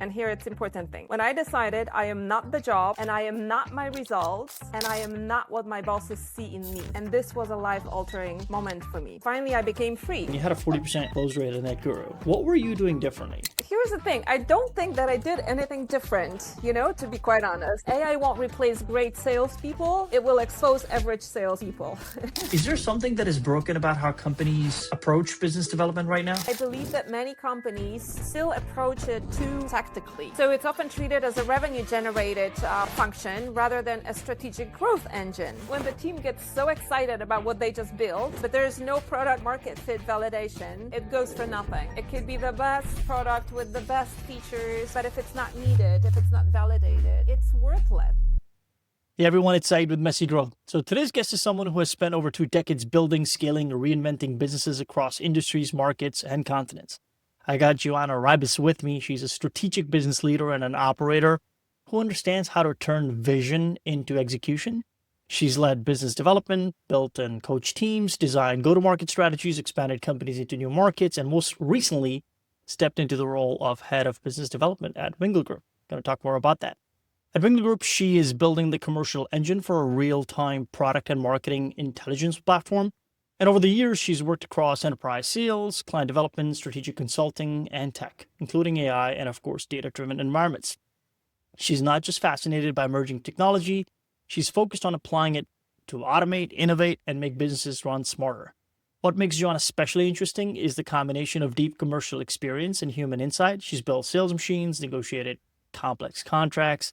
And here it's important thing. When I decided I am not the job and I am not my results and I am not what my bosses see in me. And this was a life-altering moment for me. Finally, I became free. You had a 40% close rate in that guru. What were you doing differently? Here's the thing. I don't think that I did anything different, to be quite honest. AI won't replace great salespeople. It will expose average salespeople. Is there something that is broken about how companies approach business development right now? I believe that many companies still approach it too tactically. So it's often treated as a revenue-generated function rather than a strategic growth engine. When the team gets so excited about what they just built, but there's no product market fit validation, it goes for nothing. It could be the best product with the best features, but if it's not needed, if it's not validated, it's worthless. Hey everyone, it's Syed with Messy Growth. So today's guest is someone who has spent over 2 decades building, scaling, and reinventing businesses across industries, markets, and continents. I got Joanna Rybus with me. She's a strategic business leader and an operator who understands how to turn vision into execution. She's led business development, built and coached teams, designed go-to-market strategies, expanded companies into new markets, and most recently stepped into the role of head of business development at Wingle Group. Going to talk more about that. At Wingle Group, she is building the commercial engine for a real-time product and marketing intelligence platform. And over the years, she's worked across enterprise sales, client development, strategic consulting, and tech, including AI and, of course, data-driven environments. She's not just fascinated by emerging technology, she's focused on applying it to automate, innovate, and make businesses run smarter. What makes Joanna especially interesting is the combination of deep commercial experience and human insight. She's built sales machines, negotiated complex contracts,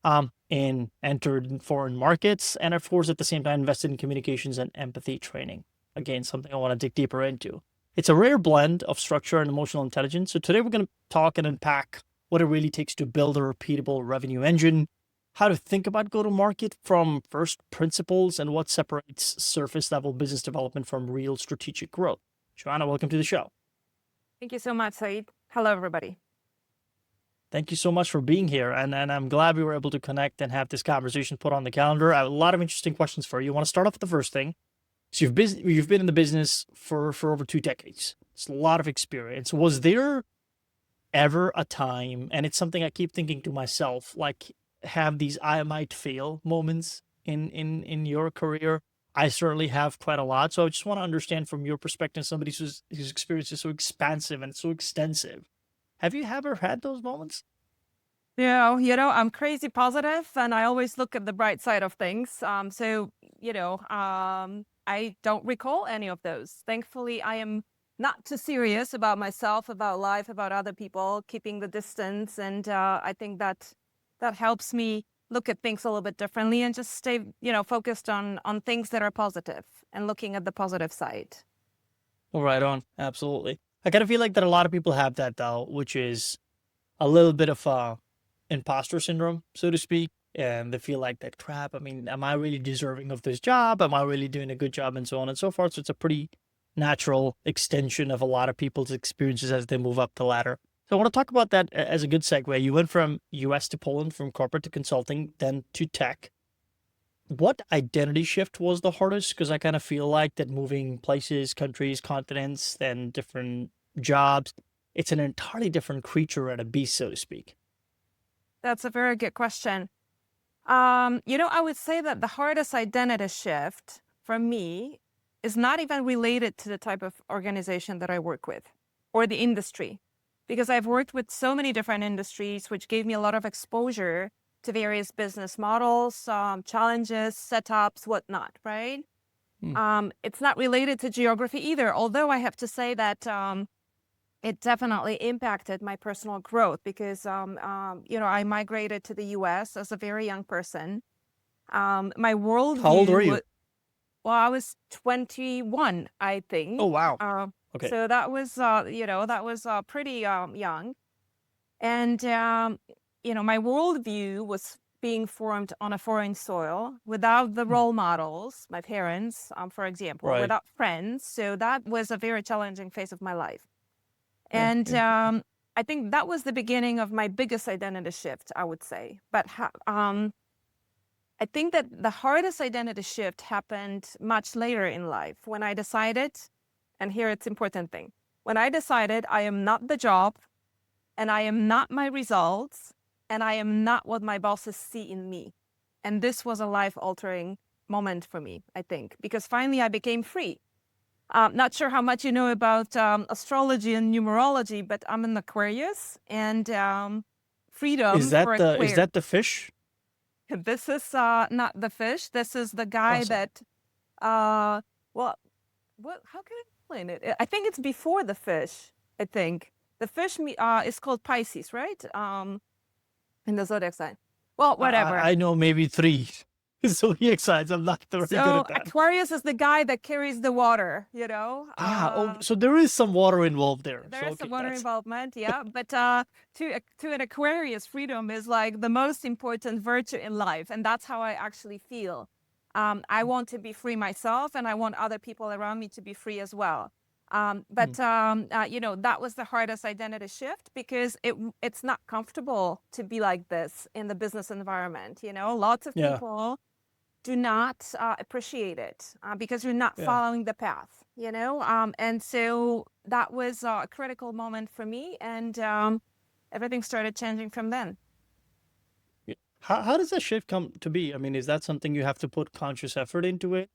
and entered foreign markets, and of course, at the same time, invested in communications and empathy training. Again, something I want to dig deeper into. It's a rare blend of structure and emotional intelligence. So today we're going to talk and unpack what it really takes to build a repeatable revenue engine, how to think about go-to-market from first principles, and what separates surface-level business development from real strategic growth. Joanna, welcome to the show. Thank you so much, Syed. Hello, everybody. Thank you so much for being here. And I'm glad we were able to connect and have this conversation put on the calendar. I have a lot of interesting questions for you. I want to start off with the first thing. So you've been in the business for over 2 decades. It's a lot of experience. Was there ever a time, and it's something I keep thinking to myself, like have these I might fail moments in your career? I certainly have quite a lot. So I just want to understand from your perspective, somebody whose experience is so expansive and so extensive. Have you ever had those moments? I'm crazy positive and I always look at the bright side of things. I don't recall any of those. Thankfully, I am not too serious about myself, about life, about other people, keeping the distance. And I think that helps me look at things a little bit differently and just stay, focused on things that are positive and looking at the positive side. Well, right on. Absolutely. I kind of feel like that a lot of people have that though, which is a little bit of imposter syndrome, so to speak. And they feel like that crap. I mean, am I really deserving of this job? Am I really doing a good job? And so on and so forth. So it's a pretty natural extension of a lot of people's experiences as they move up the ladder. So I want to talk about that as a good segue. You went from US to Poland, from corporate to consulting, then to tech. What identity shift was the hardest? Because I kind of feel like that moving places, countries, continents, then different jobs, it's an entirely different creature and a beast, so to speak. That's a very good question. I would say that the hardest identity shift for me is not even related to the type of organization that I work with or the industry, because I've worked with so many different industries, which gave me a lot of exposure to various business models, challenges, setups, whatnot, right? It's not related to geography either, although I have to say that it definitely impacted my personal growth because, I migrated to the US as a very young person. My worldview... How old were you? Well, I was 21, I think. Oh, wow. Okay. So that was, pretty young. And, my worldview was being formed on a foreign soil without the role models, my parents, for example, Right. without friends. So that was a very challenging phase of my life. And I think that was the beginning of my biggest identity shift, I would say. But I think that the hardest identity shift happened much later in life when I decided, and here it's important thing, when I decided I am not the job and I am not my results, and I am not what my bosses see in me. And this was a life-altering moment for me, I think, because finally I became free. Not sure how much you know about astrology and numerology, but I'm an Aquarius, and freedom for Is Aquarius. that the fish? This is not the fish. This is the guy Awesome. that, well, what? How can I explain it? I think it's before the fish. I think the fish is called Pisces, right? In the zodiac sign. Well, whatever. I know maybe three zodiac signs. I'm not very good So at that. Aquarius is the guy that carries the water. Oh, so there is some water involved there. So There's some okay, water that's involvement, yeah. But to an Aquarius, freedom is like the most important virtue in life, and that's how I actually feel. I want to be free myself, and I want other people around me to be free as well. mm, That was the hardest identity shift because it's not comfortable to be like this in the business environment. Lots of yeah, people do not appreciate it because you're not yeah. following the path, and so that was a critical moment for me, and everything started changing from then. Yeah. How does that shift come to be? I mean, is that something you have to put conscious effort into it?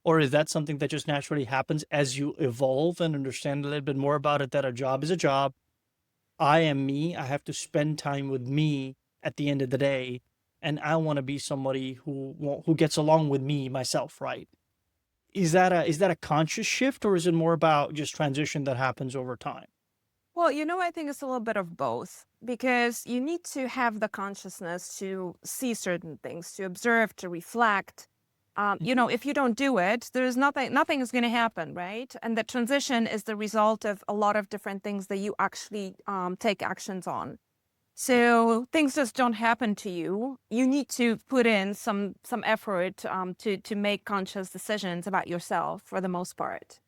Or is that something that just naturally happens as you evolve and understand a little bit more about it, that a job is a job? I am me. I have to spend time with me at the end of the day, and I want to be somebody who gets along with me myself, right? Is that a conscious shift, or is it more about just transition that happens over time? Well, I think it's a little bit of both because you need to have the consciousness to see certain things, to observe, to reflect. If you don't do it, there's nothing is going to happen, right? And the transition is the result of a lot of different things that you actually take actions on. So things just don't happen to you. You need to put in some effort to make conscious decisions about yourself for the most part.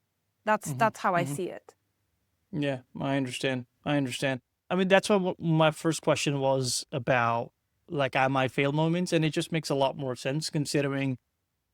That's Hmm. that's how I Hmm. see it. Yeah, I understand. I understand. I mean, that's what my first question was about, like I might fail moments, and it just makes a lot more sense considering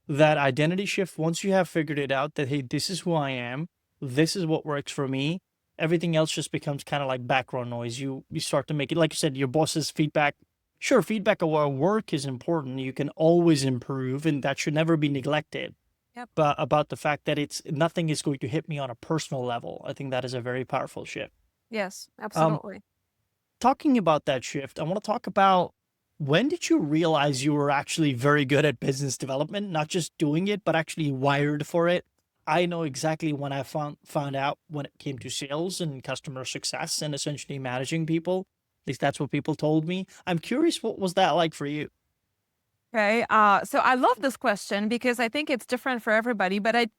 that identity shift. Once you have figured it out that, hey, this is who I am, this is what works for me, everything else just becomes kind of like background noise. You start to make it, like you said, your boss's feedback. Sure, feedback of our work is important. You can always improve, and that should never be neglected. Yep. But about the fact that it's nothing is going to hit me on a personal level, I think that is a very powerful shift. Yes, Um, absolutely. Talking about that shift, I want to talk about, when did you realize you were actually very good at business development, not just doing it, but actually wired for it? I know exactly when I found out when it came to sales and customer success and essentially managing people. At least that's what people told me. I'm curious, what was that like for you? Okay. So I love this question because I think it's different for everybody. But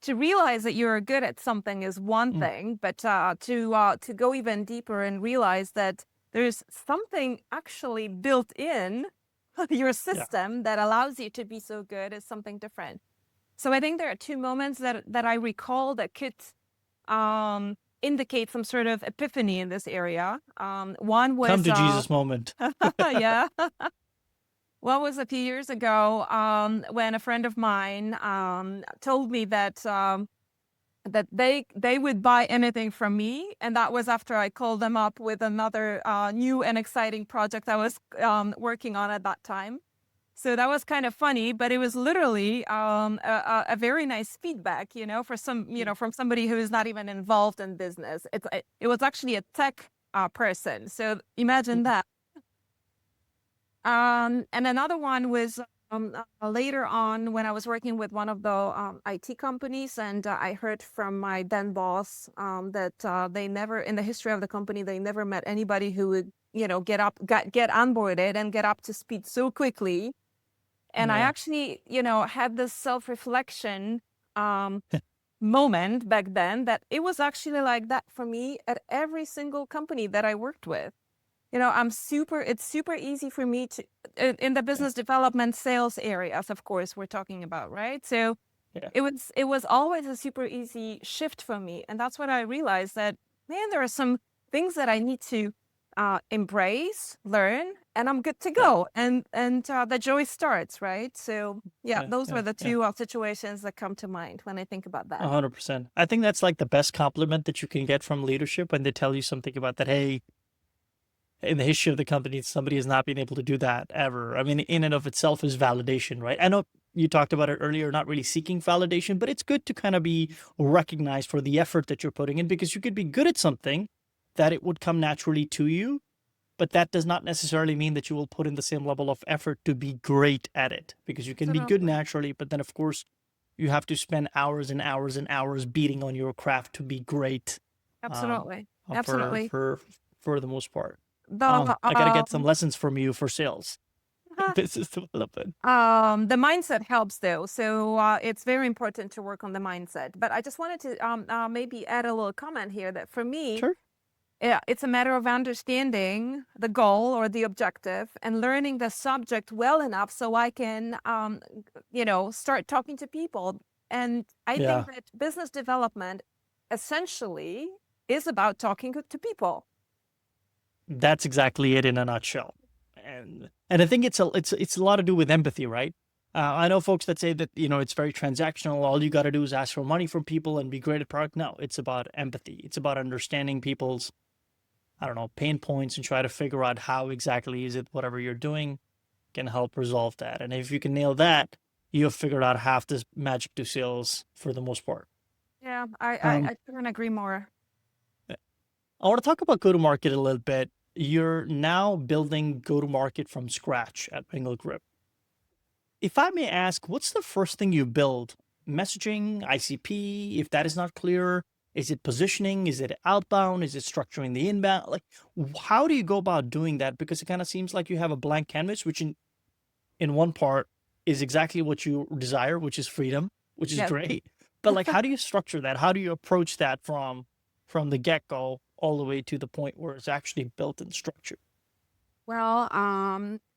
to realize that you're good at something is one Mm, thing, but to go even deeper and realize that there's something actually built in your yeah. system that allows you to be so good is something different. So I think there are two moments that I recall that could indicate some sort of epiphany in this area. One Come was to Jesus moment. yeah. One was a few years ago when a friend of mine told me that they would buy anything from me, and that was after I called them up with another new and exciting project I was working on at that time. So that was kind of funny, but it was literally a very nice feedback, from somebody who is not even involved in business. It was actually a tech person. So imagine that. And another one was later on when I was working with one of the IT companies, and I heard from my then boss that they never, in the history of the company, they never met anybody who would, get onboarded and get up to speed so quickly. And I Yeah. actually, had this self-reflection um, moment back then that it was actually like that for me at every single company that I worked with. It's super easy for me to, in the Yeah. business development sales areas, of course, we're talking about, right? So Yeah. it was always a super easy shift for me. And that's when I realized that, man, there are some things that I need to embrace, learn, and I'm good to go. And the joy starts, right? So yeah, Yeah, those yeah, are the yeah. two situations that come to mind when I think about that. 100%. I think that's like the best compliment that you can get from leadership when they tell you something about that. Hey, in the history of the company, somebody has not been able to do that ever. I mean, in and of itself is validation, right? I know you talked about it earlier, not really seeking validation, but it's good to kind of be recognized for the effort that you're putting in because you could be good at something that it would come naturally to you, but that does not necessarily mean that you will put in the same level of effort to be great at it because you can be good Absolutely. naturally, but then of course you have to spend hours and hours and hours beating on your craft to be great um, Absolutely. for Absolutely. for for the most part. The I gotta get some lessons from you for sales, business development. the mindset helps though, so it's very important to work on the mindset. But I just wanted to maybe add a little comment here that for me, Sure. yeah, it's a matter of understanding the goal or the objective and learning the subject well enough so I can, start talking to people. And I think Yeah, that business development essentially is about talking to people. that's exactly it in a nutshell. And I think it's a lot to do with empathy, right? I know folks that say that it's very transactional. All you got to do is ask for money from people and be great at product. No, it's about empathy. It's about understanding people's I don't know pain points and try to figure out how exactly is it whatever you're doing can help resolve that. And if you can nail that, you have figured out half this magic to sales for the most part. Yeah, I, I, Um, I couldn't agree more. I want to talk about go to market a little bit. You're now building go to market from scratch at Wingle Group. If I may ask, what's the first thing you build? Messaging, ICP? If that is not clear, is it positioning? Is it outbound? Is it structuring the inbound? Like, how do you go about doing that? Because it kind of seems like you have a blank canvas, which in one part is exactly what you desire, which is freedom, which is Yes. great. But like, how do you structure that? How do you approach that from the get go all the way to the point where it's actually built and structured? Well,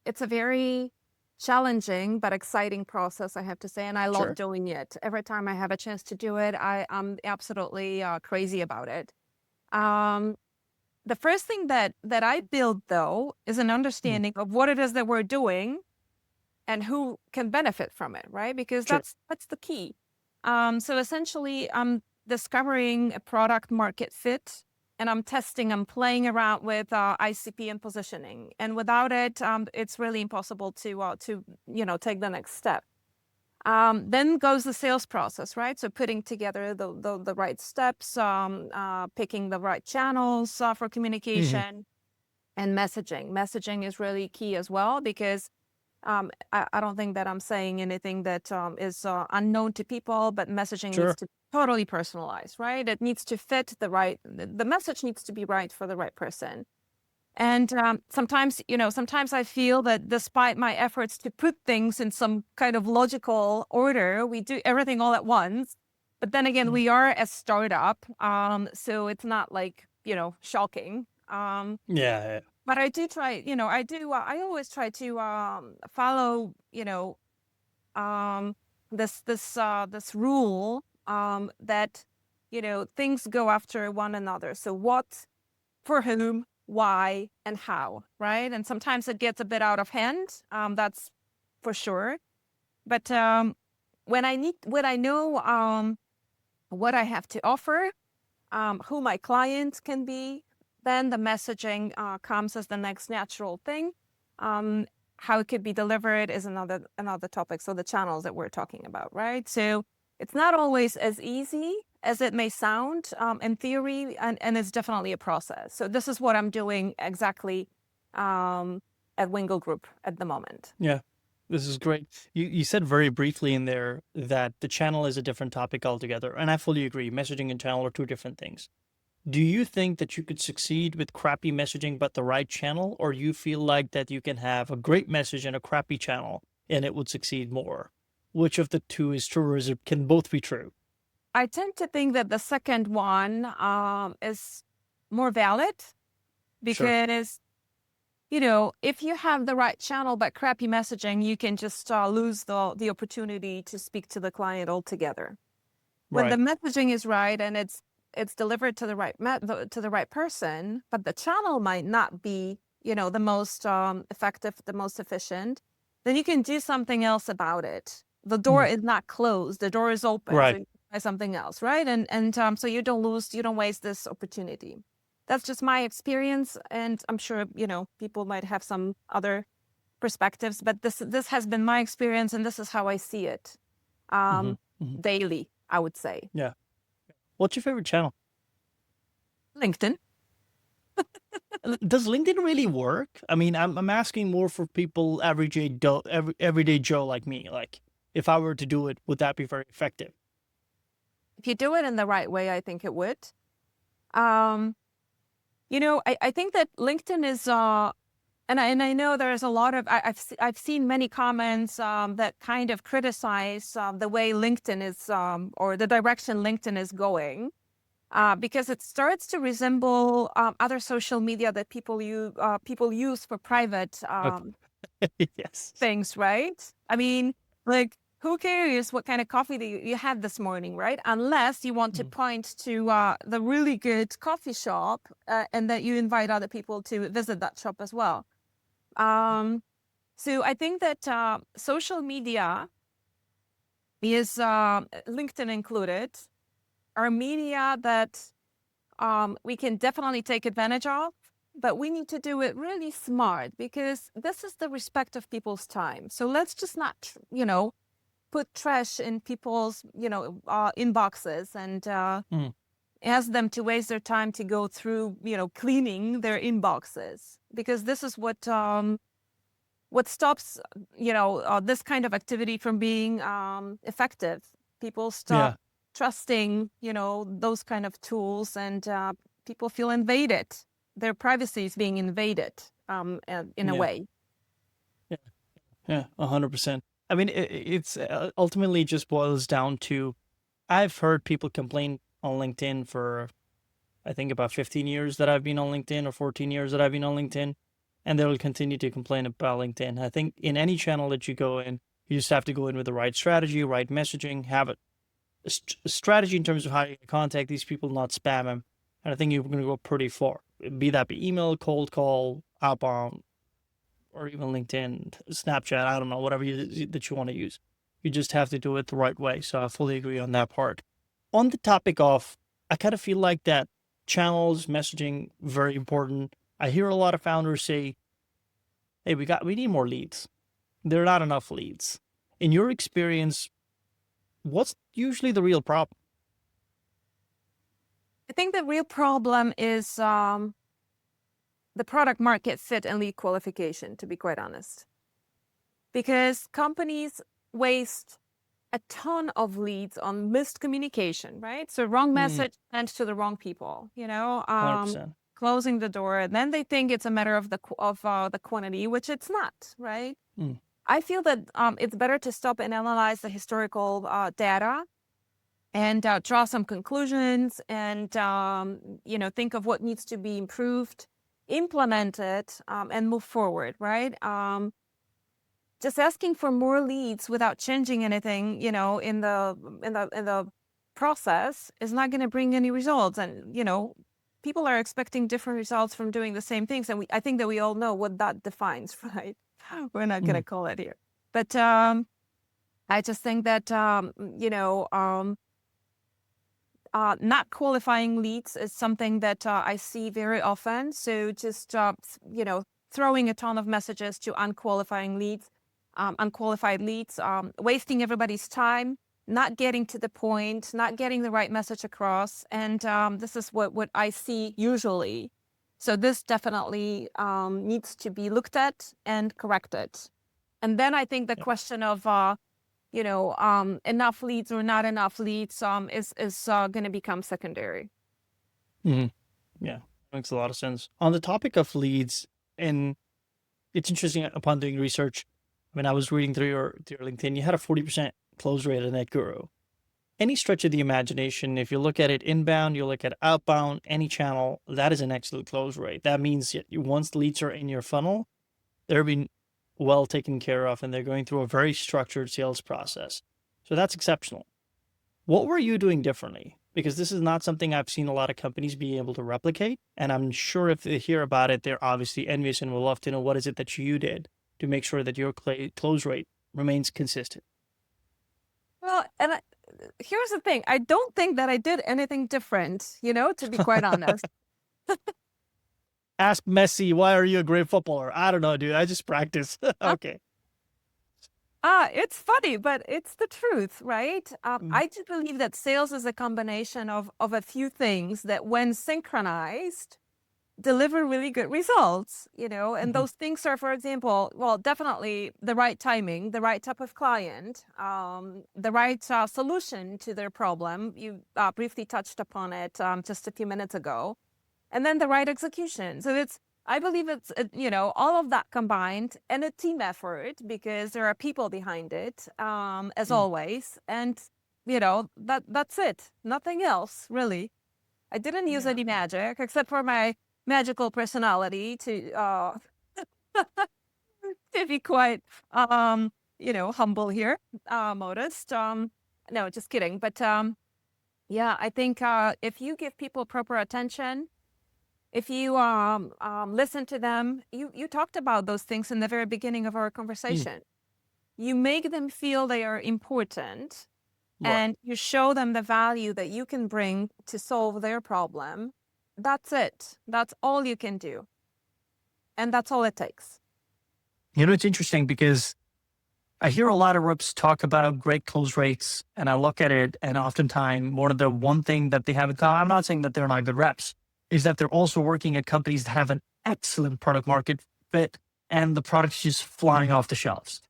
it's a very challenging but exciting process, I have to say, and I love Sure. doing it. Every time I have a chance to do it, I'm absolutely crazy about it. Um, the first thing that I build though is an Mm, understanding of what it is that we're doing and who can benefit from it, right? Because sure. that's the key. So essentially, I'm discovering a product market fit, and I'm testing. I'm playing around with ICP and positioning, and without it, it's really impossible to take the next step. Then goes the sales process, right? So putting together the right steps, picking the right channels for Hmm. communication, and messaging. Messaging is really key as well because I don't think that I'm saying anything that is unknown to people, but messaging needs Sure. to be totally personalized, right? It needs to fit the message needs to be right for the right person. And sometimes I feel that despite my efforts to put things in some kind of logical order, we do everything all at once. But then again, Mm, we are a startup, so it's not like, shocking. yeah. But I do try, I always try to follow, um, this rule that, things go after one another. So what, for whom, why, and how, right? And sometimes it gets a bit out of hand. That's for sure. But when I know what I have to offer, who my client can be, then the messaging comes as the next natural thing. Um, how it could be delivered is another topic. So the channels that we're talking about, right? So it's not always as easy as it may sound in theory, and it's definitely a process. So this is what I'm doing exactly at Wingle Group at the moment. Yeah. This is great. You said very briefly in there that the channel is a different topic altogether, and I fully agree. Messaging and channel are two different things. Do you think that you could succeed with crappy messaging but the right channel, or you feel like that you can have a great message and a crappy channel and it would succeed more? Which of the two is true, or is it can both be true? I tend to think that the second one is more valid Sure. because if you have the right channel but crappy messaging, you can just lose the opportunity to speak to the client altogether. When the Right. messaging is right and it's delivered to the to the right person, but the channel might not be, the most effective, the most efficient, then you can do something else about it. The door is not closed, the door is open. So Right. you can try something else, right? And so you don't waste this opportunity. That's just my experience, and I'm sure, people might have some other perspectives, but this has been my experience, and this is how I see it hmm hmm daily, I would say. Yeah. What's your favorite channel? LinkedIn. Does LinkedIn really work? I mean, I'm asking more for people everyday Joe like me. Like, if I were to do it, would that be very effective? If you do it in the right way, I think it would. Um, I think that LinkedIn is, and I know there's a lot of, I've seen many comments that kind of criticize the way LinkedIn is, or the direction LinkedIn is going, because it starts to resemble other social media that people use for private Okay. Yes. things, right? I mean, like, who cares what kind of coffee that you had this morning, right? Unless you want to Mm. point to the really good coffee shop, and that you invite other people to visit that shop as well. Um, so I think that social media is, LinkedIn included, are media that we can definitely take advantage of, but we need to do it really smart, because this is the respect of people's time. So let's just not, put trash in people's, inboxes, and Mm. ask them to waste their time to go through, cleaning their inboxes, because this is what stops, this kind of activity from being effective. People stop Yeah. trusting, those kind of tools, and people feel invaded. Their privacy is being invaded, in a Yeah. way. Yeah. Yeah. 100%. I mean, it's ultimately just boils down to I've heard people complain on LinkedIn for I think about 15 years that I've been on LinkedIn or 14 years that I've been on LinkedIn, and they will continue to complain about LinkedIn. I think in any channel that you go in, you just have to go in with the right strategy, right messaging, have a strategy in terms of how you contact these people, not spam them. And I think you're going to go pretty far. Be that be email, cold call, outbound, or even LinkedIn, Snapchat, I don't know, whatever that you want to use. You just have to do it the right way. So I fully agree on that part. On the topic of, I kind of feel like that channels, messaging, very important. I hear a lot of founders say, hey, we need more leads. There are not enough leads. In your experience, what's usually the real problem? I think the real problem is the product market fit and lead qualification, to be quite honest, because companies waste a ton of leads on missed communication, right? So wrong Mm, message sent to the wrong people, 100%. closing the door. And then they think it's a matter of the quantity, which it's not, right? Mm, I feel that it's better to stop and analyze the historical data, and draw some conclusions, and think of what needs to be improved, implement it, and move forward, right? Just asking for more leads without changing anything, in the process, is not going to bring any results. And people are expecting different results from doing the same things, and I think that we all know what that defines, right? We're not going mm, to call it here, but I just think that not qualifying leads is something that I see very often. So just throwing a ton of messages to unqualified leads, wasting everybody's time, not getting to the point, not getting the right message across, and this is what I see usually. So this definitely needs to be looked at and corrected. And then I think the yeah. question of enough leads or not enough leads is going to become secondary. Mhm. Yeah. Makes a lot of sense. On the topic of leads, and it's interesting upon doing research. I mean, I was reading through your LinkedIn. You had a 40% close rate at Net Guru. Any stretch of the imagination, if you look at it inbound, you look at outbound, any channel, that is an excellent close rate. That means that once leads are in your funnel, they're being well taken care of and they're going through a very structured sales process. So that's exceptional. What were you doing differently? because this is not something I've seen a lot of companies be able to replicate. And I'm sure if they hear about it, they're obviously envious and will love to know what is it that you did to make sure that your close rate remains consistent. Well, here's the thing. I don't think that I did anything different, to be quite honest. Ask Messi, why are you a great footballer? I don't know, dude. I just practice. Okay. It's funny, but it's the truth, right? Mm. I do believe that sales is a combination of a few things that, when synchronized, deliver really good results, and Mhm. those things are, for example, well, definitely the right timing, the right type of client, the right solution to their problem. You briefly touched upon it just a few minutes ago, and then the right execution. So I believe it's, all of that combined, and a team effort, because there are people behind it, as Mm. always. And, that's it. Nothing else, really. I didn't use Yeah. any magic except for my magical personality to be quite, humble here, modest. No, just kidding. But yeah, I think if you give people proper attention, if you listen to them, you talked about those things in the very beginning of our Mm. conversation. You make them feel they are important, Right. and you show them the value that you can bring to solve their problem. That's it. That's all you can do. And that's all it takes. It's interesting because I hear a lot of reps talk about great close rates, and I look at it, and oftentimes one thing that they have in common, I'm not saying that they're not good reps, is that they're also working at companies that have an excellent product market fit, and the product's just flying off the shelves.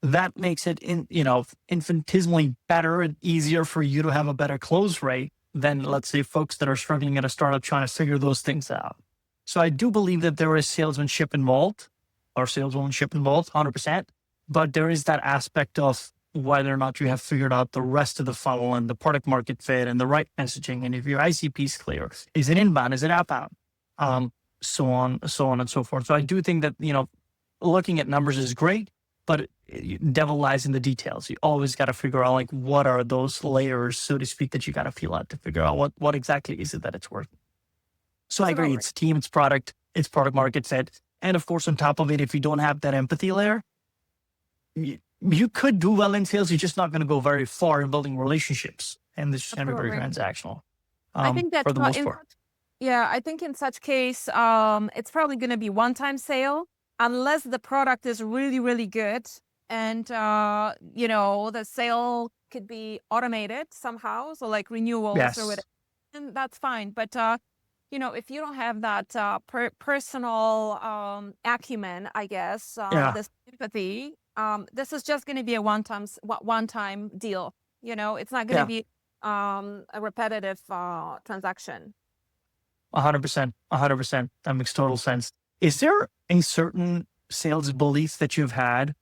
That makes it infinitesimally better and easier for you to have a better close rate than, let's say, folks that are struggling at a startup trying to figure those things out. So I do believe that there is salesmanship involved or saleswomanship involved, 100%. But there is that aspect of whether or not you have figured out the rest of the funnel and the product market fit and the right messaging. And if your ICP is clear, is it inbound? Is it outbound? So on and so forth. So I do think that, looking at numbers is great, but devil lies in the details. You always got to figure out like what are those layers, so to speak, that you got to feel out to figure out what exactly is it that it's worth. So I agree. Absolutely. It's team, it's product market fit. And of course, on top of it, if you don't have that empathy layer, you could do well in sales. You're just not going to go very far in building relationships. And this is going to be very Absolutely. transactional I think that for the most part. I think in such case, it's probably going to be one-time sale, unless the product is really, really good, and the sale could be automated somehow, so like renewals or whatever, Yes. and that's fine. But if you don't have that personal acumen, I guess, Yeah. this empathy, this is just going to be a one-time deal. It's not going to Yeah. be a repetitive transaction. 100%. 100%. That makes total sense. Is there a certain sales belief that you've had,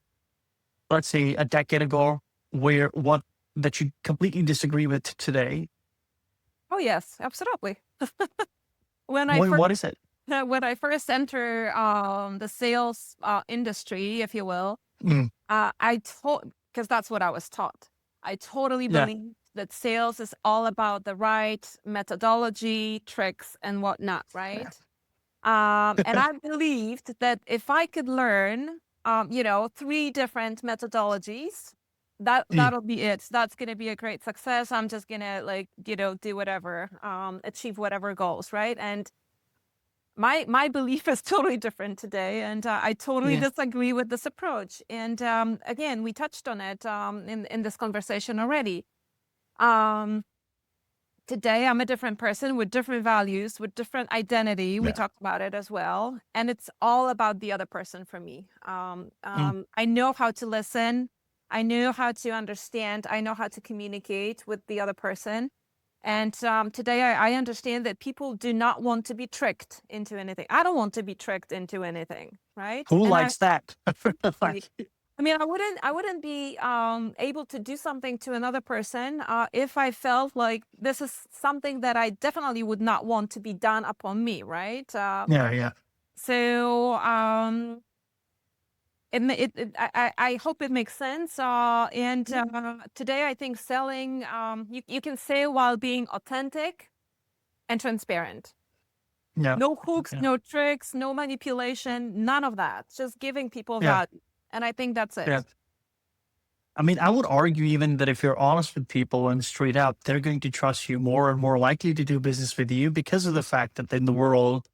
let's say a decade ago, that you completely disagree with today? Oh yes, absolutely. When I first What is it? when I first enter the sales industry, if you will, Mm. I told because that's what I was taught. I totally Yeah. believe that sales is all about the right methodology, tricks, and whatnot, right? And I believed that if I could learn, 3 different methodologies, Mm. that'll be it. That's gonna be a great success. I'm just gonna do whatever, achieve whatever goals, right? And my belief is totally different today, and I totally Yeah. disagree with this approach. And again, we touched on it in this conversation already. Um, Today, I'm a different person with different values, with different identity. We Yeah. talked about it as well, and it's all about the other person for me. Mm. I know how to listen. I know how to understand. I know how to communicate with the other person. And today, I understand that people do not want to be tricked into anything. I don't want to be tricked into anything, right? Who And likes that? I mean, I wouldn't be able to do something to another person if I felt like this is something that I definitely would not want to be done upon me, right? Yeah. Yeah. So I hope it makes sense. And today, I think selling, you can sell while being authentic and transparent. Yeah. No hooks, Yeah. no tricks, no manipulation, none of that. Just giving people Yeah. value. And I think that's Yeah. it. I mean, I would argue even that if you're honest with people and straight up, they're going to trust you more and more likely to do business with you because of the fact that in the world,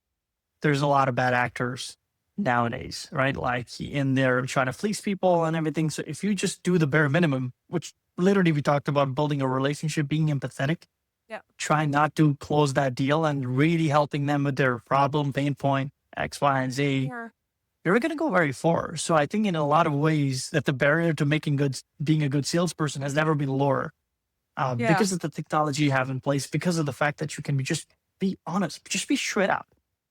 there's a lot of bad actors nowadays, right? Like in there trying to fleece people and everything. So if you just do the bare minimum, which literally we talked about building a relationship, being empathetic, Yeah. trying not to close that deal and really helping them with their problem, pain point, X, Y, and Z, Yeah. you're going to go very far. So I think in a lot of ways that the barrier to making good, being a good salesperson has never been lower Yeah. because of the technology you have in place, because of the fact that you can just be honest, just be straight up.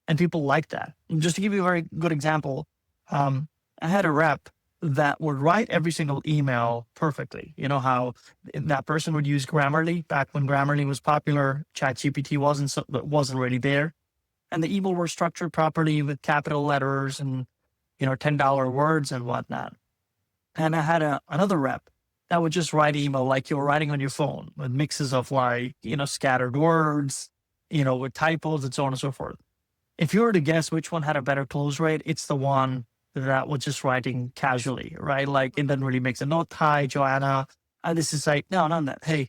And people like that. And just to give you a very good example, I had a rep that would write every single email perfectly. You know how that person would use Grammarly back when Grammarly was popular, ChatGPT wasn't really there, and the email were structured properly with capital letters and $10 words and whatnot. And I had another rep that would just write email like you were writing on your phone with mixes of like, scattered words, with typos and so on and so forth. If you were to guess which one had a better close rate, it's the one that was just writing casually, right? Like it doesn't really make a note. Hi, Joanna. This is like, no, none of that. Hey,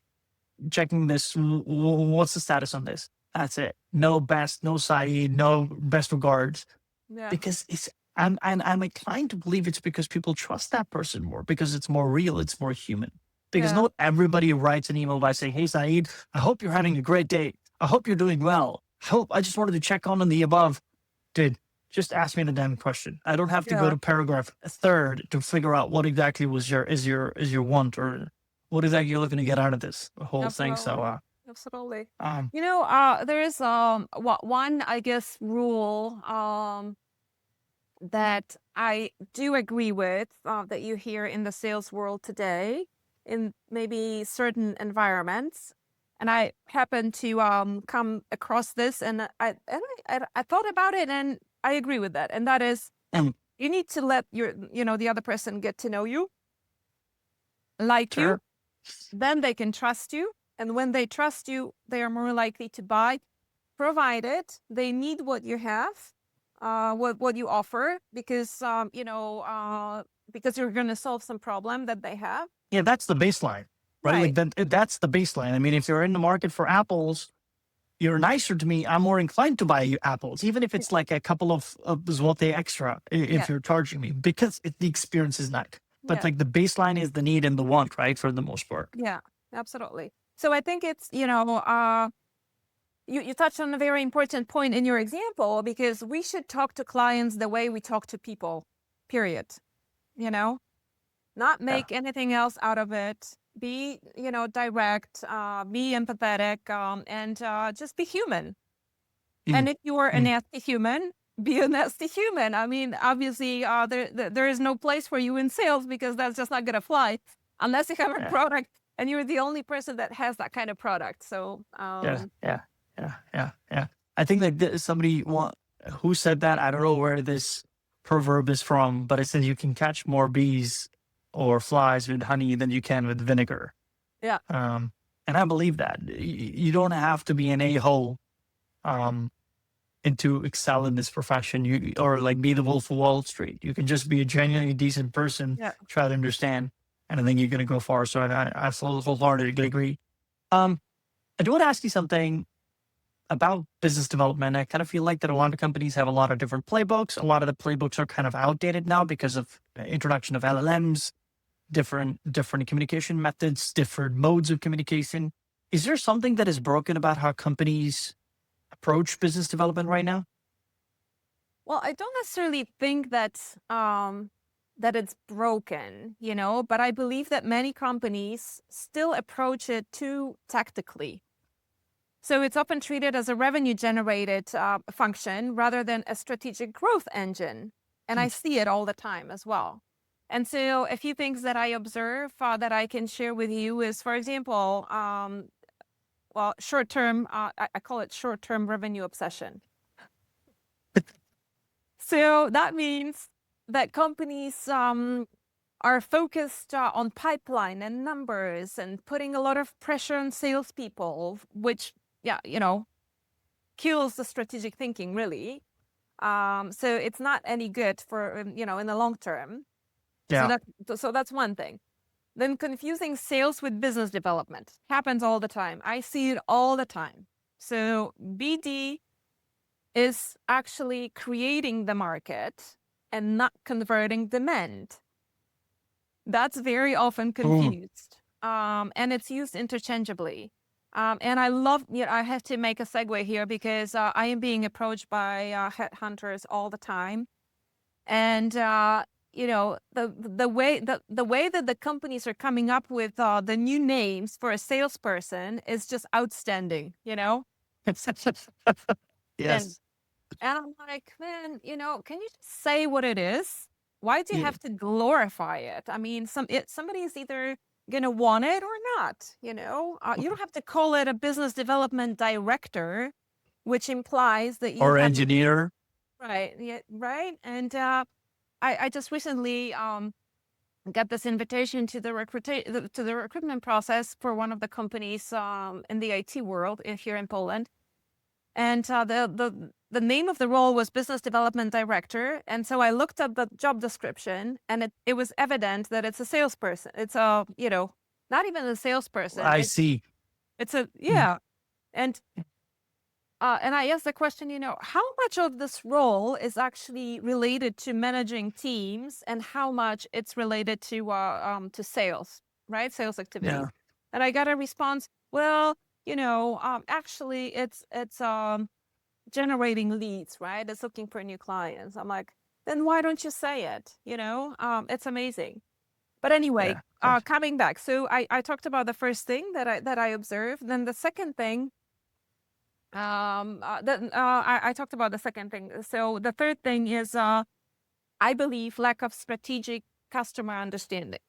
checking this. What's the status on this? That's it. No best, no Syed, no best regards. Yeah. Because I'm inclined to believe it's because people trust that person more because it's more real, it's more human. Because Yeah. not everybody writes an email by saying, "Hey Syed, I hope you're having a great day. I hope you're doing well. I just wanted to check on the above." Dude, just ask me the damn question. I don't have to go Yeah. to paragraph third to figure out what exactly was your want or what exactly you're looking to get out of this whole thing. Absolutely. So Absolutely. um There is one, I guess, rule that I do agree with that you hear in the sales world today in maybe certain environments. And I happen to come across this, and I thought about it, and I agree with that. And that is, and you need to let the other person get to know you, like you, sure. then they can trust you. And when they trust you, they are more likely to buy, provided they need what you have, what you offer, because because you're going to solve some problem that they have. Yeah, that's the baseline, right? Like Right. that's the baseline. I mean, if you're in the market for apples, you're nicer to me, I'm more inclined to buy you apples, even if Yeah. it's like a couple of zloty extra Yeah. if you're charging me, because the experience is nice. But Yeah. like the baseline is the need and the want, right? For the most part. Yeah. Absolutely. So I think it's, you touched on a very important point in your example, because we should talk to clients the way we talk to people, period. Not Yeah. make anything else out of it. Be, direct, be empathetic, and just be human. Mm, And if you are a mm, nasty human, be a nasty human. I mean, obviously, there is no place for you in sales, because that's just not going to fly unless you have a yeah. product and you're the only person that has that kind of product. So, Yeah. Yeah. Yeah. Yeah. Yeah. I think that somebody who said that. I don't know where this proverb is from, but it said you can catch more bees or flies with honey than you can with vinegar. yeah, And I believe that you don't have to be an a-hole um, and to excel in this profession, or like be the wolf of Wall Street. You can just be a genuinely decent person, yeah. try to understand, and I think you're going to go far. So I wholeheartedly agree. Um, I do want to ask you something about business development. I kind of feel like that a lot of companies have a lot of different playbooks. A lot of the playbooks are kind of outdated now because of introduction of LLMs, different communication methods, different modes of communication. Is there something that is broken about how companies approach business development right now? Well, I don't necessarily think that it's broken, but I believe that many companies still approach it too tactically. So it's often treated as a revenue generated function rather than a strategic growth engine. And I see it all the time as well. And so a few things that I observe that I can share with you is, for example, short term, I call it short term revenue obsession. So that means that companies are focused on pipeline and numbers and putting a lot of pressure on salespeople, which, yeah, kills the strategic thinking, really. So it's not any good for, in the long term. So Yeah. that's one thing. Then confusing sales with business development happens all the time. I see it all the time. So BD is actually creating the market and not converting demand. That's very often Mm. confused. And it's used interchangeably. And I love, I have to make a segue here because I am being approached by headhunters all the time. And the way that the companies are coming up with the new names for a salesperson is just outstanding. And Yes. and I'm like, man, can you just say what it is? Why do you Yeah. have to glorify it? I mean, somebody is either gonna want it or not. You don't have to call it a business development director, which implies that you Or have engineer. right, yeah, right. And I just recently got this invitation to the recruitment process for one of the companies in the IT world here in Poland. And the name of the role was business development director. And so I looked up the job description, and it was evident that it's a salesperson. It's not even a salesperson. I see. It's a Mm. yeah. And I asked the question, how much of this role is actually related to managing teams, and how much it's related to sales, right? Sales Yeah. activities. And I got a response. Well, actually, it's generating leads, right? It's looking for new clients. I'm like, then why don't you say it? It's amazing. But anyway, Yeah. Gotcha. coming back. So I talked about the first thing that I observed. Then the second thing, I talked about the second thing. So the third thing is, I believe, lack of strategic customer understanding.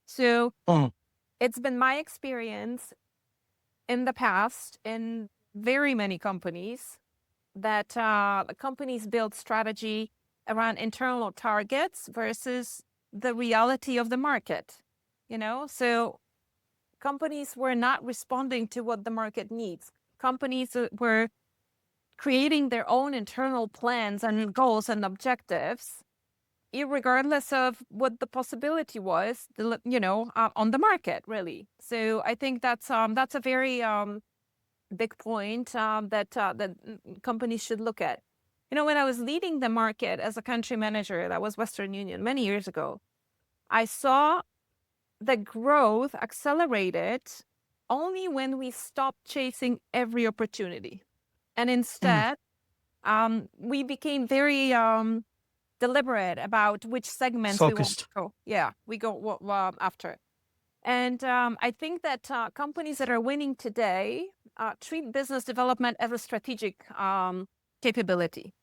So Mm. it's been my experience in the past in very many companies that companies build strategy around internal targets versus the reality of the market. So companies were not responding to what the market needs. Companies were creating their own internal plans and goals and objectives, regardless of what the possibility was, on the market, really. So I think that's a very big point that companies should look at. When I was leading the market as a country manager, that was Western Union many years ago, I saw the growth accelerated only when we stopped chasing every opportunity. And Mm. instead, we became very deliberate about which segments we want to Focused. go. Yeah, we go after. And I think that companies that are winning today treat business development as a strategic capability.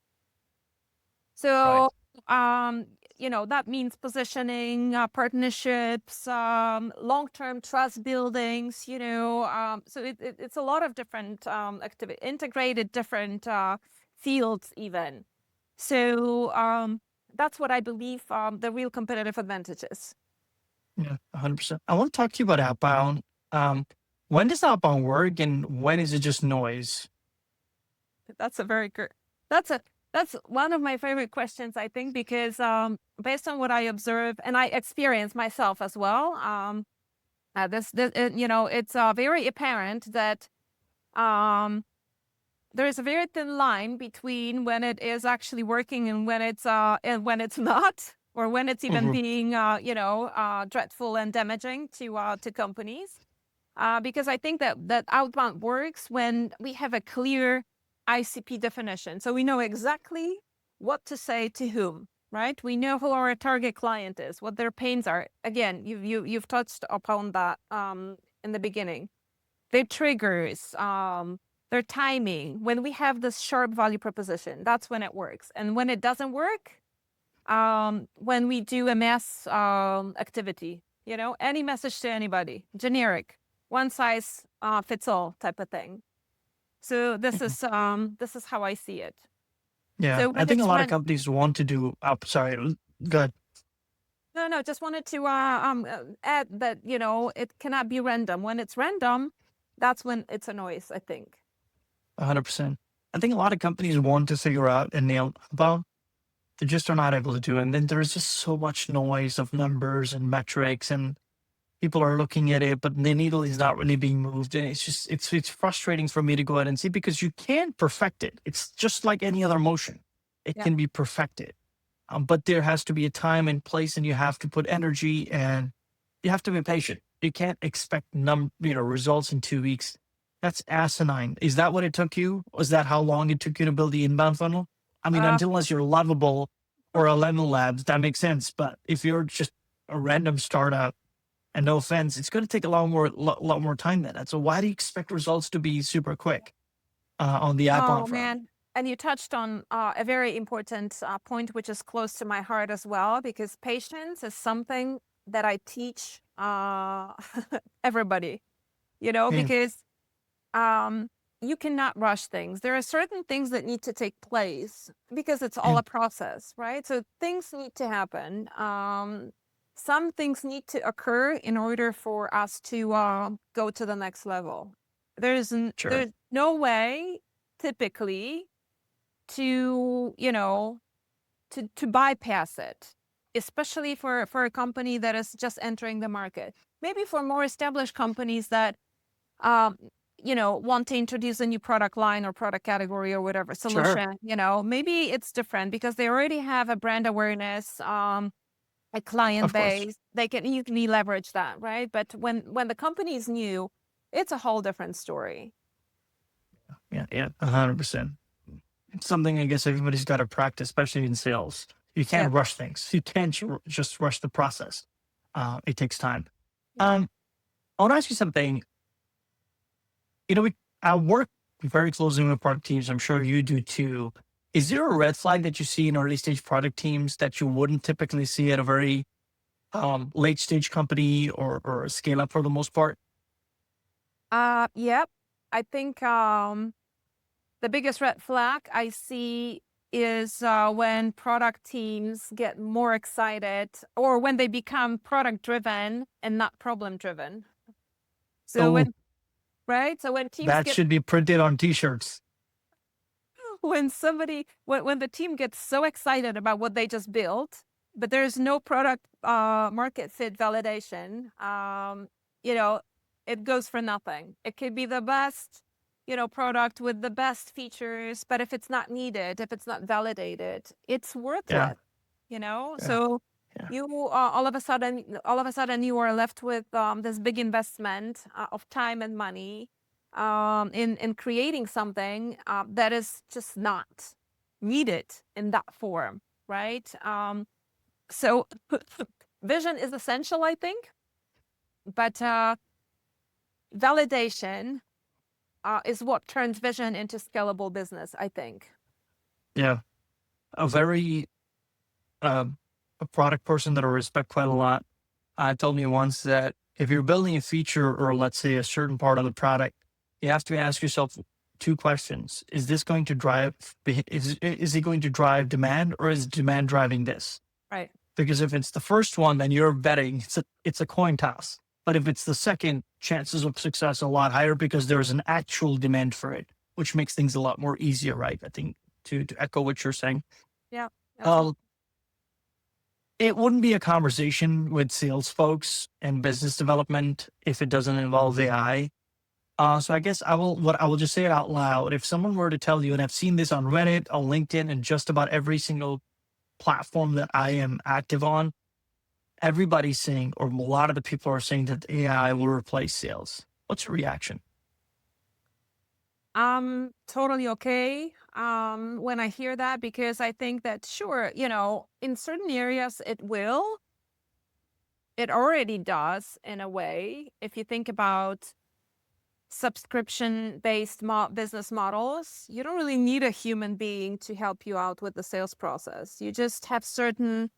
Right. So, that means positioning, partnerships, long-term trust buildings, so it's a lot of different activity, integrated different fields even. So that's what I believe the real competitive advantage is. Yeah. 100%. I want to talk to you about outbound. Um, when does outbound work and when is it just noise? That's a very good. That's a that's one of my favorite questions, I think, because based on what I observe and I experience myself as well, it's very apparent that there is a very thin line between when it is actually working and when it's not, or when it's even Mhm. being dreadful and damaging to companies. Because I think that outbound works when we have a clear ICP definition. So we know exactly what to say to whom, right? We know who our target client is, what their pains are. Again, you've touched upon that in the beginning. Their triggers, their timing. When we have this sharp value proposition, that's when it works. And when it doesn't work, when we do a mass activity, any message to anybody, generic, one size fits all type of thing. So Mhm. this is how I see it. Yeah. So I when think a it's lot of run, companies want to do, sorry. Good. No, just wanted to add that, it cannot be random. When it's random, that's when it's a noise, I think. 100%. I think a lot of companies want to figure out and nail about, they just are not able to do. And then there's just so much noise of numbers and metrics, and people are looking at it, but the needle is not really being moved. And it's just, it's frustrating for me to go ahead and see, because you can't perfect it. It's just like any other motion. It Yeah. can be perfected. But there has to be a time and place, and you have to put energy, and you have to be patient. You can't expect results in 2 weeks. That's asinine. Is that what it took you? Was that how long it took you to build the inbound funnel? I mean, Uh, unless you're lovable or a Lemon Labs, that makes sense. But if you're just a random startup, and no offense, it's going to take a lot more time than that. So why do you expect results to be super quick on the oh, outbound front? man. And you touched on a very important point, which is close to my heart as well, because patience is something that I teach everybody, Yeah, because you cannot rush things. There are certain things that need to take place because it's all yeah, a process, right? So things need to happen. Some things need to occur in order for us to go to the next level. sure. There's no way typically to to bypass it, especially for a company that is just entering the market. Maybe for more established companies that um, want to introduce a new product line or product category or whatever Sure. solution, maybe it's different because they already have a brand awareness, a client Of course. base. They can easily leverage that, right? But when the company is new, it's a whole different story. Yeah, yeah, 100%. It's something I guess everybody's got to practice, especially in sales. You Yeah. can't rush things. You can't just rush the process. It takes time. Yeah. Um, I want to ask you something. I work very closely with product teams. I'm sure you do too. Is there a red flag that you see in early stage product teams that you wouldn't typically see at a very late stage company or a scale up for the most part? Yep. I think the biggest red flag I see is when product teams get more excited or when they become product driven and not problem driven. So Oh, right? So when teams that get should be printed on t-shirts. when the team gets so excited about what they just built, but there's no product market fit validation, you know, it goes for nothing. It could be the best, product with the best features, but if it's not needed, if it's not validated, it's Yeah, worthless, yeah, So yeah, you all of a sudden you are left with this big investment of time and money in creating something that is just not needed in that form, right? So vision is essential, I think, but validation is what turns vision into scalable business, I think. yeah. A very um, a product person that I respect quite a lot told me once that if you're building a feature or let's say a certain part of the product, you have to ask yourself two questions: Is this going to drive? Is it going to drive demand, or is demand driving this? Right. Because if it's the first one, then you're betting it's a coin toss. But if it's the second, chances of success are a lot higher because there is an actual demand for it, which makes things a lot more easier, right? I think to echo what you're saying. Yeah, absolutely. Um, it wouldn't be a conversation with sales folks and business development if it doesn't involve AI. So I guess I will just say it out loud. If someone were to tell you, and I've seen this on Reddit, on LinkedIn, and just about every single platform that I am active on, everybody's saying, or a lot of the people are saying that AI will replace sales. What's your reaction? I'm totally okay when I hear that because I think that sure, in certain areas it will. It already does in a way. If you think about subscription-based business models, you don't really need a human being to help you out with the sales process. You just have certain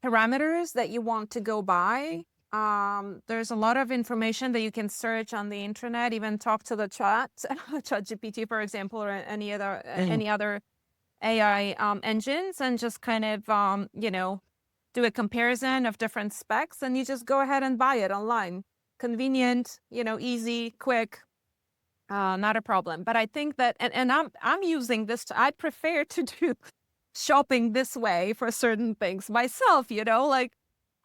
parameters that you want to go by. There's a lot of information that you can search on the internet, even talk to the chat GPT, for example, or any other Mm, AI engines and just kind of, do a comparison of different specs, and you just go ahead and buy it online. Convenient, easy, quick, not a problem. But I think that, and I'm using this. I prefer to do shopping this way for certain things myself. Like,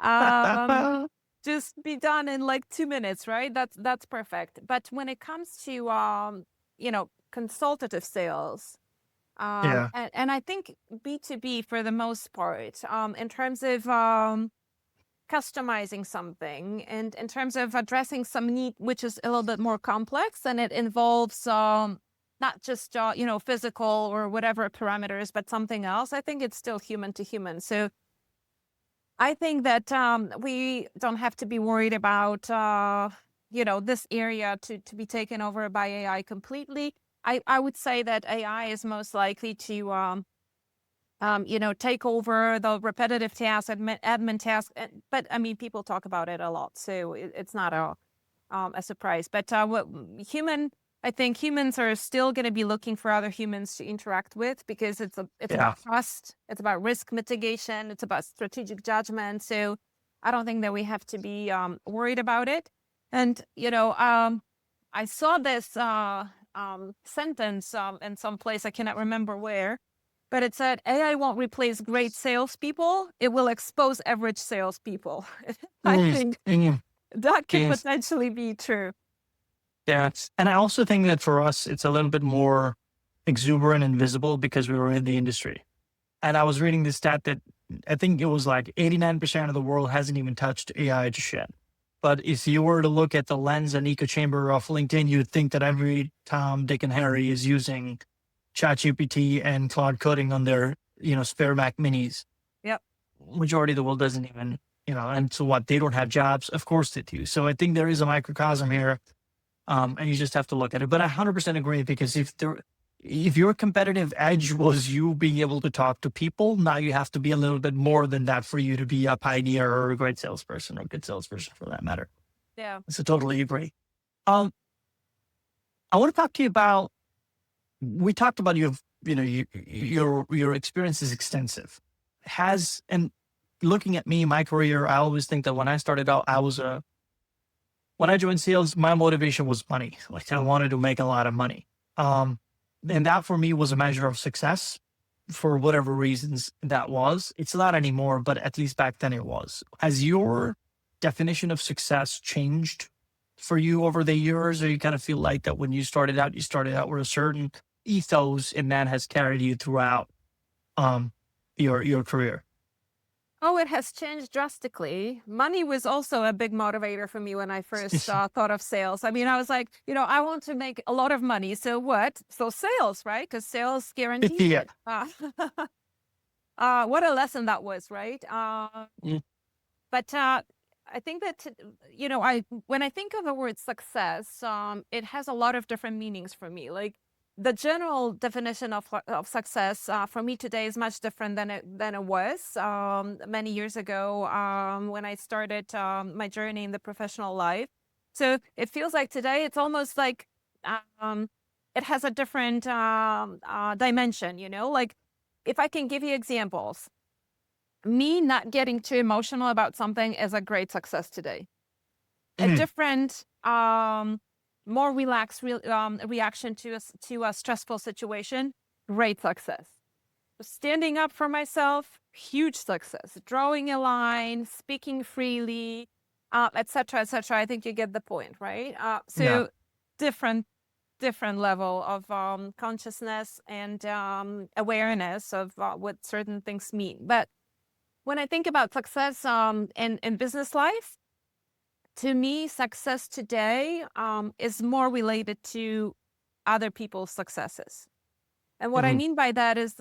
um, just be done in like 2 minutes, right? That's perfect. But when it comes to consultative sales, Yeah. and I think B2B for the most part, in terms of customizing something and in terms of addressing some need, which is a little bit more complex, and it involves not just physical or whatever parameters, but something else. I think it's still human to human. So I think that we don't have to be worried about this area to be taken over by AI completely. I would say that AI is most likely to take over the repetitive tasks, admin tasks. But I mean, people talk about it a lot, so it's not a surprise. But I think humans are still going to be looking for other humans to interact with, because it's Yeah. about trust, it's about risk mitigation, it's about strategic judgment. So I don't think that we have to be worried about it. And I saw this sentence in some place, I cannot remember where, but it said, AI won't replace great salespeople. It will expose average salespeople. I Mm, think mm, that could yes. potentially be true. Yeah. And I also think that for us, it's a little bit more exuberant and visible because we were in the industry. And I was reading this stat that I think it was like 89% of the world hasn't even touched AI just yet. But if you were to look at the lens and echo chamber of LinkedIn, you'd think that every Tom, Dick, and Harry is using ChatGPT and Claude coding on their, spare Mac minis. Yep. Majority of the world doesn't even, and so what? They don't have jobs. Of course they do. So I think there is a microcosm here, and you just have to look at it. But I 100% agree, because if your competitive edge was you being able to talk to people, now you have to be a little bit more than that for you to be a pioneer or a great salesperson or a good salesperson for that matter. Yeah. So totally agree. Um, I want to talk to you about, we talked about your experience is extensive. And looking at me, my career, I always think that when I started out, when I joined sales, my motivation was money. Like, I wanted to make a lot of money. And that for me was a measure of success for whatever reasons that was. It's not anymore, but at least back then it was. Has your definition of success changed for you over the years, or you kind of feel like that when you started out with a certain ethos and that has carried you throughout your career? Oh, it has changed drastically. Money was also a big motivator for me when I first thought of sales. I mean, I was like, I want to make a lot of money. So what? So sales, right? Because sales guarantees Yeah. it. What a lesson that was, right? Mm. But I think that when I think of the word success, it has a lot of different meanings for me. Like, the general definition of success for me today is much different than it was many years ago when I started my journey in the professional life. So it feels like today it's almost like it has a different dimension. Like, if I can give you examples, me not getting too emotional about something is a great success today. A Mm. different, more relaxed reaction to a stressful situation, great success. Standing up for myself, huge success. Drawing a line, speaking freely, etc., etc. I think you get the point, right? So Yeah. different level of consciousness and awareness of what certain things mean. But when I think about success in business life, to me, success today is more related to other people's successes. And what I Mhm. mean by that is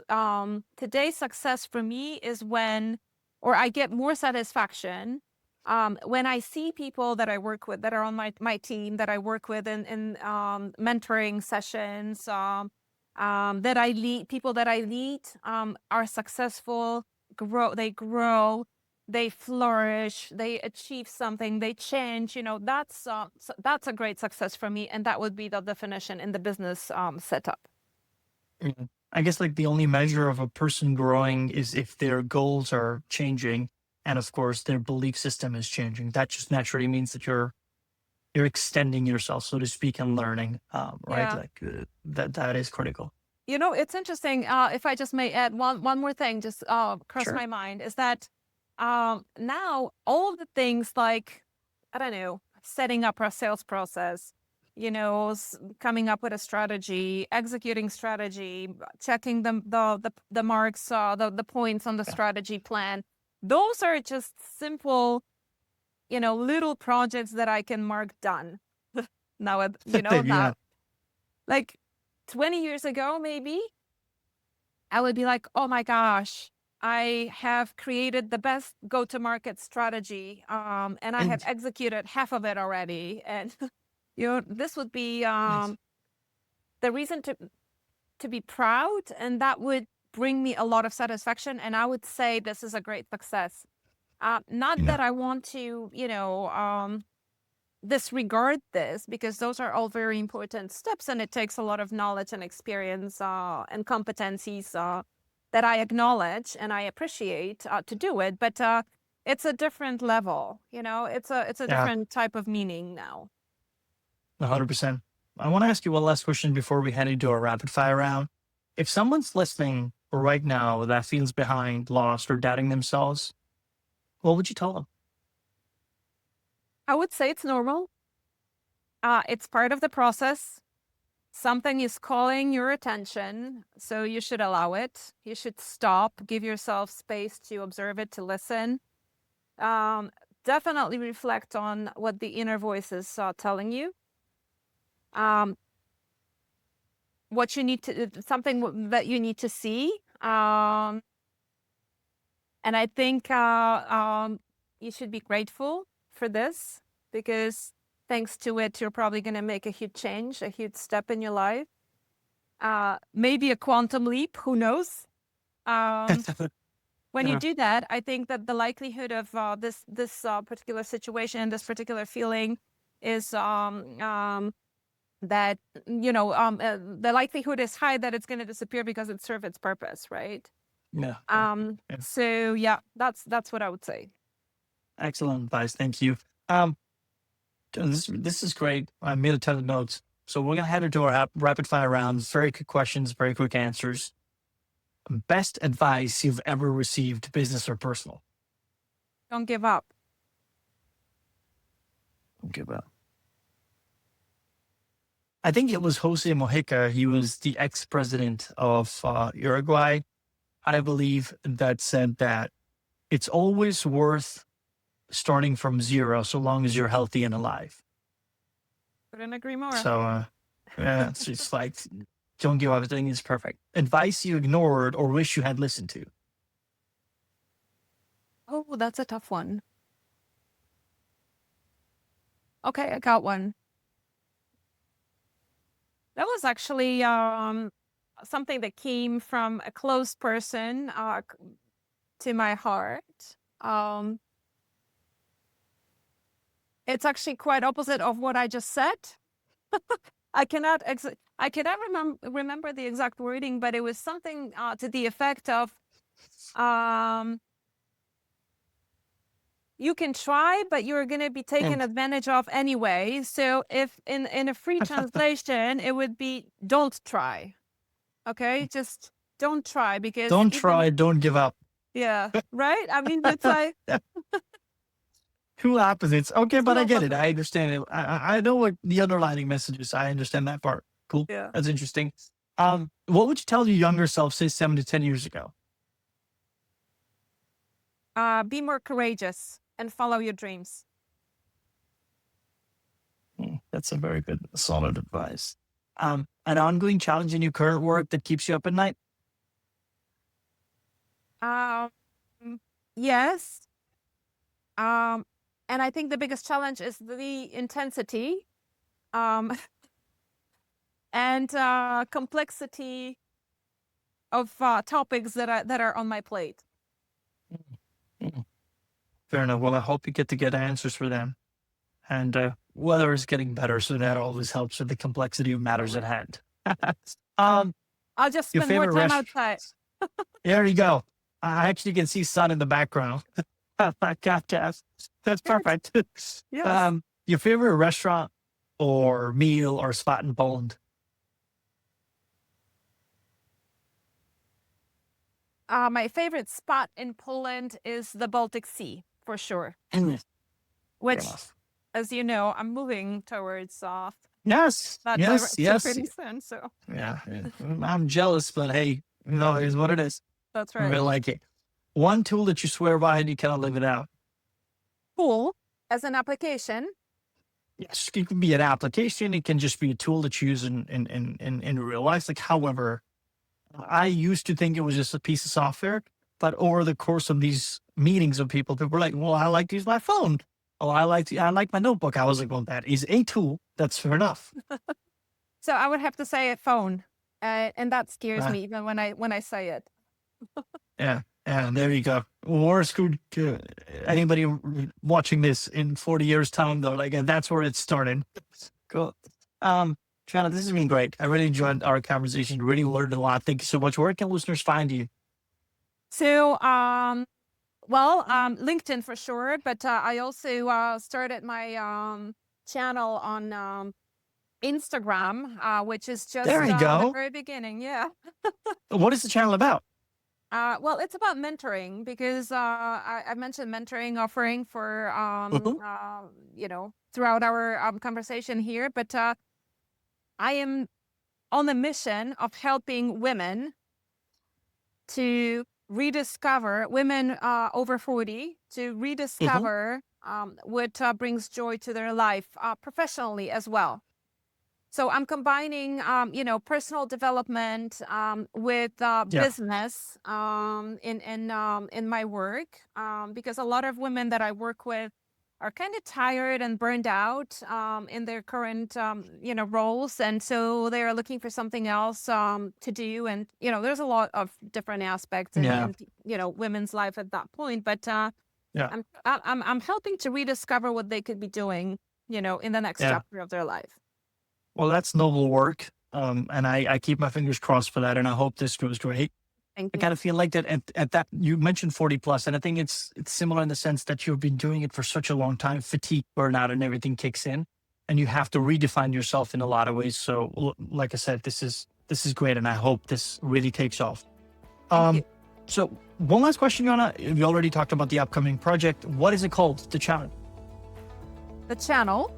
today's success for me is or I get more satisfaction when I see people that I work with, that are on my team, that I work with in mentoring sessions, that I lead, people that I lead are successful, grow, they flourish, they achieve something, they change. That's a great success for me, and that would be the definition in the business setup. Mhm. I guess like the only measure of a person growing is if their goals are changing, and of course their belief system is changing. That just naturally means that you're extending yourself, so to speak, and learning. Right? Yeah. Like that is critical. It's interesting. If I just may add one more thing, just crossed Sure. my mind, is that now all the things like, I don't know, setting up our sales process, coming up with a strategy, executing strategy, checking the marks, the points on the Yeah. strategy plan. Those are just simple, little projects that I can mark done. Now, Yeah. now, like 20 years ago, maybe I would be like, oh my gosh, I have created the best go-to-market strategy, and I have And executed half of it already. And this would be nice. the reason to be proud, and that would bring me a lot of satisfaction. And I would say this is a great success. Not Yeah. that I want to, disregard this, because those are all very important steps, and it takes a lot of knowledge and experience and competencies that I acknowledge and I appreciate to do it. But it's a different level, it's a Yeah. different type of meaning now. 100%. I want to ask you one last question before we head into a rapid fire round. If someone's listening right now that feels behind, lost, or doubting themselves, what would you tell them? I would say it's normal. It's part of the process. Something is calling your attention, so you should allow it. You should stop, give yourself space to observe it, to listen. Um, Definitely reflect on what the inner voice is telling you. Um, what you need to, that you need to see. And I think you should be grateful for this, because thanks to it, you're probably going to make a huge change, a huge step in your life. Maybe a quantum leap, who knows? When you Yeah. do that, I think that the likelihood of this particular situation, this particular feeling, is that the likelihood is high that it's going to disappear because it served its purpose, right? Yeah. Yeah. Yeah. So yeah, that's what I would say. Excellent advice. Thank you. Um, this is great. I made a ton of notes. So we're gonna head into our rapid fire rounds. Very quick questions, very quick answers. Best advice you've ever received, business or personal? Don't give up. Don't give up. I think it was Jose Mojica. He was the ex-president of Uruguay. I believe that said that it's always worth starting from zero so long as you're healthy and alive. Couldn't agree more. So yeah, it's just like don't give up. Everything is perfect. Advice you ignored or wish you had listened to. Oh, that's a tough one. Okay, I got one. That was actually something that came from a close person to my heart. It's actually quite opposite of what I just said. I cannot remember the exact wording, but it was something to the effect of, you can try, but you're going to be taken Mm. advantage of anyway. So if in a free translation, it would be, don't try. Okay, just don't try, because Don't even, try, don't give up. yeah, right. I mean, it's like, Two opposites. Okay, it's but two I get it. I opposites. understand it. I know what the underlining message is. I understand that part. Cool. Yeah. That's interesting. What would you tell your younger self, say 7 to 10 years ago? Be more courageous and follow your dreams. That's a very good, solid advice. An ongoing challenge in your current work that keeps you up at night? Um, yes. And I think the biggest challenge is the intensity, and complexity of topics that are on my plate. Mm. Fair enough. Well, I hope you get to get answers for them. And weather is getting better, so that always helps with the complexity of matters at hand. um, I'll just Your spend more favorite time restaurant? outside. There you go. I actually can see sun in the background. That's Good. perfect. Yes. Your favorite restaurant or meal or spot in Poland? My favorite spot in Poland is the Baltic Sea, for sure. Mm, fair Which, enough. as you know, I'm moving towards Yes, that yes, direction yes. pretty soon. So Yeah, yeah. I'm jealous, but hey, it is what it is. that's I right. really like it. One tool that you swear by and you cannot live without. Cool. As an application. Yes, it can be an application. It can just be a tool that you use in real life. Like, however, I used to think it was just a piece of software, but over the course of these meetings of people were like, "Well, I like to use my phone. Oh, I like my notebook." I was like, "Well, that is a tool. That's fair enough." So I would have to say a phone, and that scares Uh, me even when I say it. yeah, yeah. There you go. War screwed anybody watching this in 40 years' time, though. Like, that's where it started. Cool. Joanna, this has been great. I really enjoyed our conversation. Really learned a lot. Thank you so much. Where can listeners find you? So LinkedIn for sure, but I also started my channel on Instagram, which is There just you the go. very beginning. Yeah. What is the channel about? Well, it's about mentoring because I mentioned mentoring offering for Mhm. throughout our conversation here, but I am on the mission of helping women to rediscover women over 40 to Mhm. rediscover what brings joy to their life professionally as well. So I'm combining, personal development with Yeah. business in my work because a lot of women that I work with are kind of tired and burned out in their current, roles, and so they are looking for something else to do. And there's a lot of different aspects in Yeah. women's life at that point, but Yeah. I'm helping to rediscover what they could be doing, in the next Yeah. chapter of their life. Well, that's noble work. And I keep my fingers crossed for that. And I hope this goes great. Thank I you. kind of feel like that at that you mentioned 40 plus, and I think it's similar in the sense that you've been doing it for such a long time, fatigue, burnout, and everything kicks in, and you have to redefine yourself in a lot of ways. So, like I said, this is great, and I hope this really takes off. Thank you. Um, so one last question, Yana. We already talked about the upcoming project. What is it called? The channel. The channel,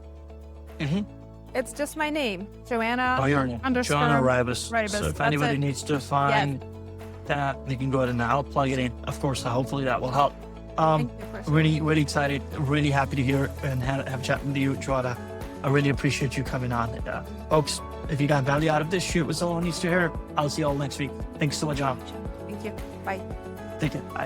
Mm-hmm. it's just my name, Joanna Oh, your name. underscore Joanna Rybus. Rybus. So if That's anybody it. needs to find that, they can go ahead and I'll plug it in. Of course, hopefully that will help. Thank you for sharing. Really, really excited. Really happy to hear and have a chat with you, Joanna. I really appreciate you coming on. Folks, if you got value out of this, share it with someone who needs to hear it. I'll see you all next week. Thanks so much, John. Thank you. Bye. Take care. Bye.